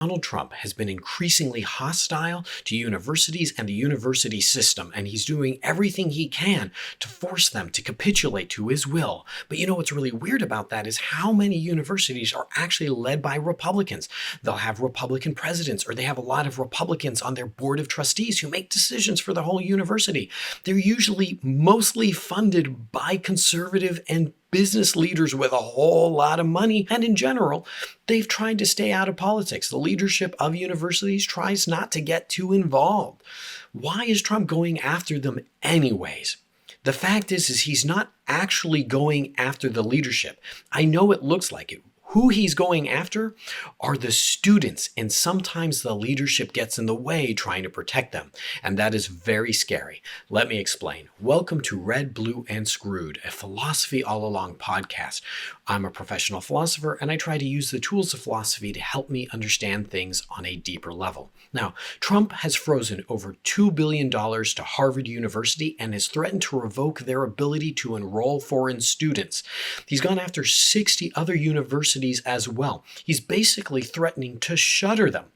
Donald Trump has been increasingly hostile to universities and the university system, and he's doing everything he can to force them to capitulate to his will. But you know what's really weird about that is how many universities are actually led by Republicans. They'll have Republican presidents, or they have a lot of Republicans on their board of trustees who make decisions for the whole university. They're usually mostly funded by conservative and business leaders with a whole lot of money, and in general, they've tried to stay out of politics. The leadership of universities tries not to get too involved. Why is Trump going after them anyways? The fact is he's not actually going after the leadership. I know it looks like it. Who he's going after are the students, and sometimes the leadership gets in the way trying to protect them, and that is very scary. Let me explain. Welcome to Red, Blue, and Screwed, a Philosophy All Along podcast. I'm a professional philosopher, and I try to use the tools of philosophy to help me understand things on a deeper level. Now, Trump has frozen over $2 billion to Harvard University and has threatened to revoke their ability to enroll foreign students. He's gone after 60 other universities as well. He's basically threatening to shutter them.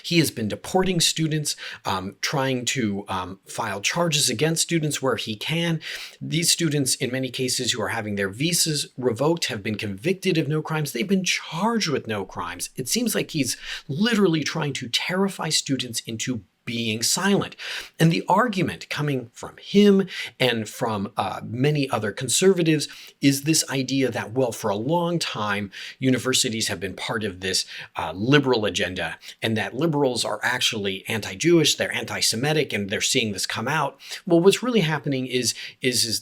He has been deporting students, trying to file charges against students where he can. These students, in many cases, who are having their visas revoked, have been convicted of no crimes. They've been charged with no crimes. It seems like he's literally trying to terrify students into being silent. And the argument coming from him and from many other conservatives is this idea that, well, for a long time, universities have been part of this liberal agenda, and that liberals are actually anti-Jewish, they're anti-Semitic, and they're seeing this come out. Well, what's really happening is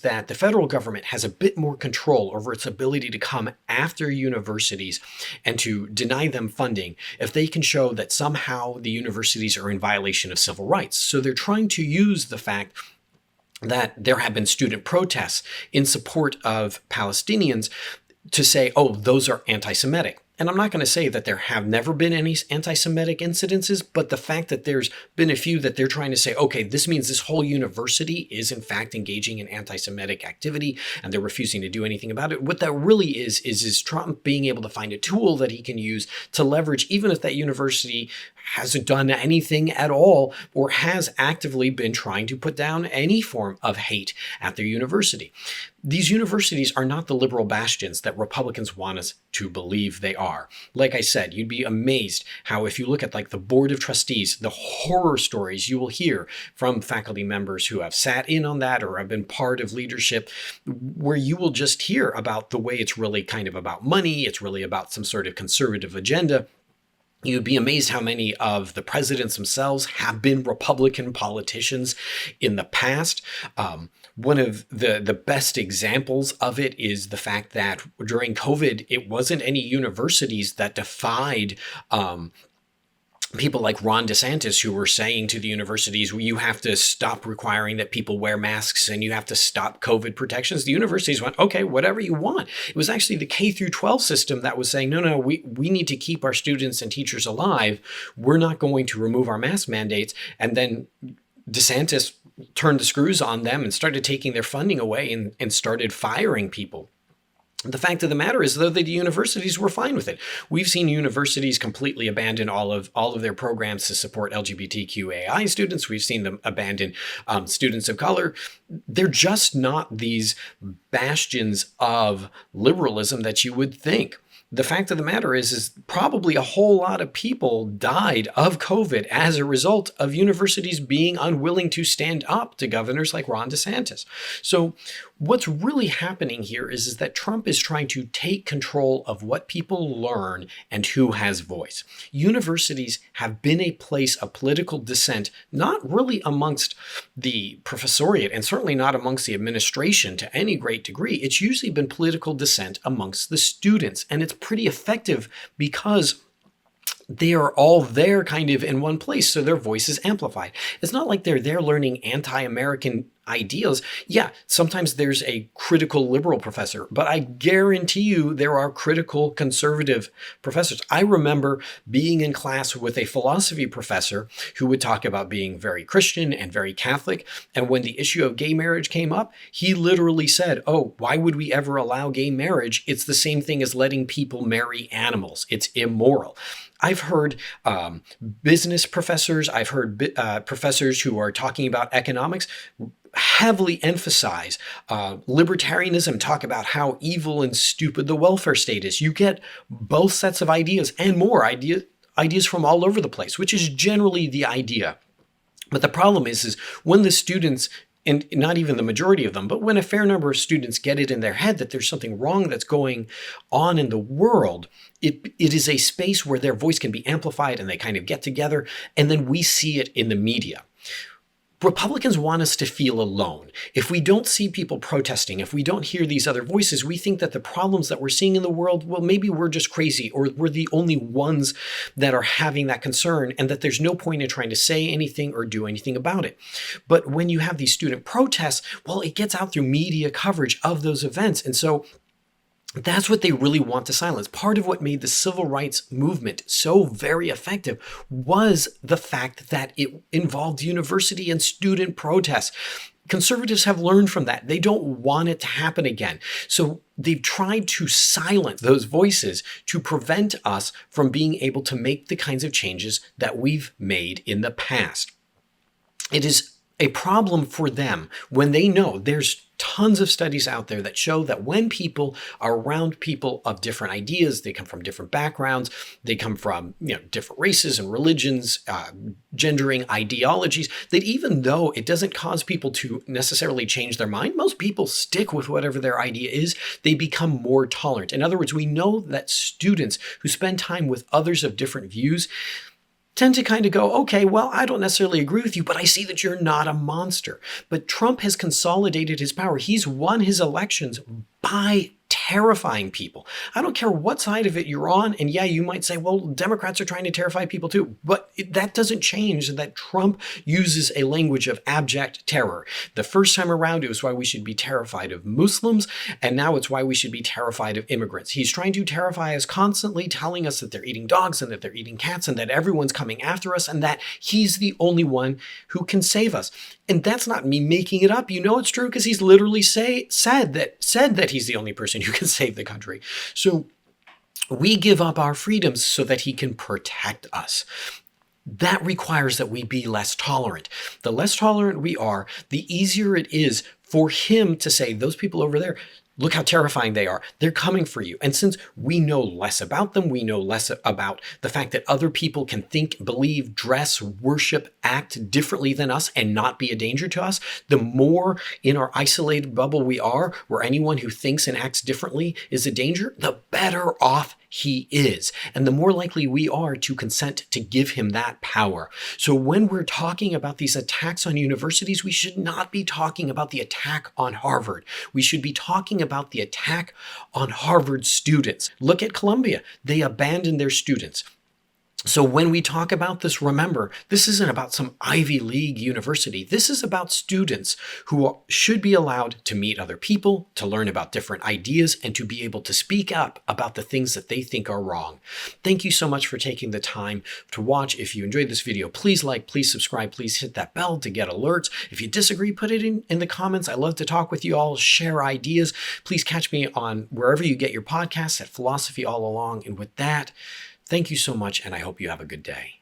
that the federal government has a bit more control over its ability to come after universities and to deny them funding if they can show that somehow the universities are in violation of civil rights. So they're trying to use the fact that there have been student protests in support of Palestinians to say, oh, those are anti-Semitic. And I'm not going to say that there have never been any anti-Semitic incidences, but the fact that there's been a few that they're trying to say, okay, this means this whole university is in fact engaging in anti-Semitic activity, and they're refusing to do anything about it. What that really is Trump being able to find a tool that he can use to leverage, even if that university hasn't done anything at all or has actively been trying to put down any form of hate at their university. These universities are not the liberal bastions that Republicans want us to believe they are. Like I said, you'd be amazed how if you look at like the board of trustees, the horror stories you will hear from faculty members who have sat in on that or have been part of leadership, where you will just hear about the way it's really kind of about money, it's really about some sort of conservative agenda. You'd be amazed how many of the presidents themselves have been Republican politicians in the past. One of the best examples of it is the fact that during COVID, it wasn't any universities that defied people like Ron DeSantis, who were saying to the universities, you have to stop requiring that people wear masks and you have to stop COVID protections. The universities went, okay, whatever you want. It was actually the K through 12 system that was saying, no, we need to keep our students and teachers alive. We're not going to remove our mask mandates. And then DeSantis turned the screws on them and started taking their funding away and started firing people. The fact of the matter is, though, that the universities were fine with it. We've seen universities completely abandon all of their programs to support LGBTQAI students. We've seen them abandon students of color. They're just not these bastions of liberalism that you would think. The fact of the matter is probably a whole lot of people died of COVID as a result of universities being unwilling to stand up to governors like Ron DeSantis. So what's really happening here is that Trump is trying to take control of what people learn and who has voice. Universities have been a place of political dissent, not really amongst the professoriate and certainly not amongst the administration to any great degree. It's usually been political dissent amongst the students, and it's pretty effective because they are all there kind of in one place, so their voice is amplified. It's not like they're there learning anti-American ideals. Yeah, sometimes there's a critical liberal professor, but I guarantee you there are critical conservative professors. I remember being in class with a philosophy professor who would talk about being very Christian and very Catholic, and when the issue of gay marriage came up, he literally said, oh, why would we ever allow gay marriage? It's the same thing as letting people marry animals. It's immoral. I've heard business professors, I've heard professors who are talking about economics heavily emphasize libertarianism, talk about how evil and stupid the welfare state is. You get both sets of ideas and more ideas from all over the place, which is generally the idea. But the problem is when the students, and not even the majority of them, but when a fair number of students get it in their head that there's something wrong that's going on in the world, it is a space where their voice can be amplified and they kind of get together, and then we see it in the media. Republicans want us to feel alone. If we don't see people protesting, if we don't hear these other voices, we think that the problems that we're seeing in the world, well, maybe we're just crazy, or we're the only ones that are having that concern, and that there's no point in trying to say anything or do anything about it. But when you have these student protests, well, it gets out through media coverage of those events. And so that's what they really want to silence. Part of what made the civil rights movement so very effective was the fact that it involved university and student protests. Conservatives have learned from that. They don't want it to happen again. So they've tried to silence those voices to prevent us from being able to make the kinds of changes that we've made in the past. It is a problem for them when they know there's tons of studies out there that show that when people are around people of different ideas, they come from different backgrounds, they come from different races and religions, gendering ideologies, that even though it doesn't cause people to necessarily change their mind, most people stick with whatever their idea is, they become more tolerant. In other words, we know that students who spend time with others of different views tend to kind of go, okay, well, I don't necessarily agree with you, but I see that you're not a monster. But Trump has consolidated his power. He's won his elections by terrifying people. I don't care what side of it you're on. And yeah, you might say, well, Democrats are trying to terrify people too. But that doesn't change that Trump uses a language of abject terror. The first time around, it was why we should be terrified of Muslims. And now it's why we should be terrified of immigrants. He's trying to terrify us constantly, telling us that they're eating dogs and that they're eating cats and that everyone's coming after us and that he's the only one who can save us. And that's not me making it up. You know it's true because he's literally said that he's the only person who can save the country. So we give up our freedoms so that he can protect us. That requires that we be less tolerant. The less tolerant we are, the easier it is for him to say, those people over there, look how terrifying they are. They're coming for you. And since we know less about them, we know less about the fact that other people can think, believe, dress, worship, act differently than us and not be a danger to us, the more in our isolated bubble we are, where anyone who thinks and acts differently is a danger, the better off he is. And the more likely we are to consent to give him that power. So when we're talking about these attacks on universities, we should not be talking about the attack on Harvard. We should be talking about the attack on Harvard students. Look at Columbia. They abandoned their students. So when we talk about this, remember, this isn't about some Ivy League university. This is about students who should be allowed to meet other people, to learn about different ideas, and to be able to speak up about the things that they think are wrong. Thank you so much for taking the time to watch. If you enjoyed this video, please like, please subscribe, please hit that bell to get alerts. If you disagree, put it in the comments. I love to talk with you all, share ideas. Please catch me on wherever you get your podcasts at Philosophy All Along. And with that, thank you so much, and I hope you have a good day.